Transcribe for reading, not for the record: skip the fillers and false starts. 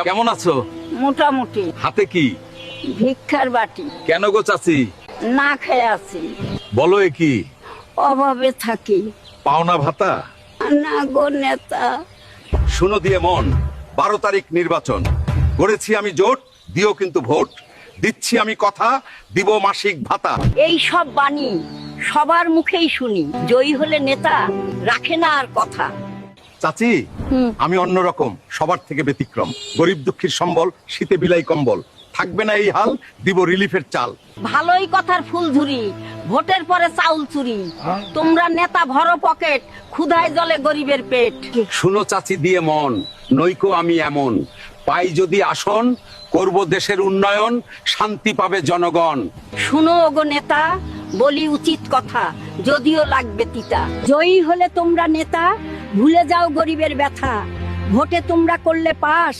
কেমন আছো? মোটামুটি। হাতে কি? ভিক্ষার বাটি। কেন গো চাচি? না খেয়ে আছি, বলো এ কি? অভাবে থাকি। পাওনা ভাতা? না গো নেতা। শুনো দিয়ে মন, 12 তারিখ নির্বাচন করেছি আমি জোট, দিও কিন্তু ভোট। দিচ্ছি আমি কথা, দিব মাসিক ভাতা। এই সব বাণী সবার মুখেই শুনি, জয়ী হলে নেতা রাখে না আর কথা। চাচি, আমি অন্যরকম, সবার থেকে ব্যতিক্রম। গরিব দুঃখীর সম্বল, শীতে বিলাই কম্বল। থাকবে না এই হাল, দিব রিলিফের চাল। ভালোই কথার ফুল ঝুরি, ভোটের পরে চাউল চুরি। তোমরা নেতা ভরো পকেট, ক্ষুধায় জলে গরিবের পেট। শুনো চাচি দিয়ে মন, নইকো আমি এমন। পাই যদি আসন, করব দেশের উন্নয়ন, শান্তি পাবে জনগণ। শুনো ওগো নেতা, বলি উচিত কথা, যদিও লাগবে তিতা। জয়ী হলে তোমরা নেতা, ভুলে যাও গরিবের ব্যথা। ভোটে তোমরা করলে পাস,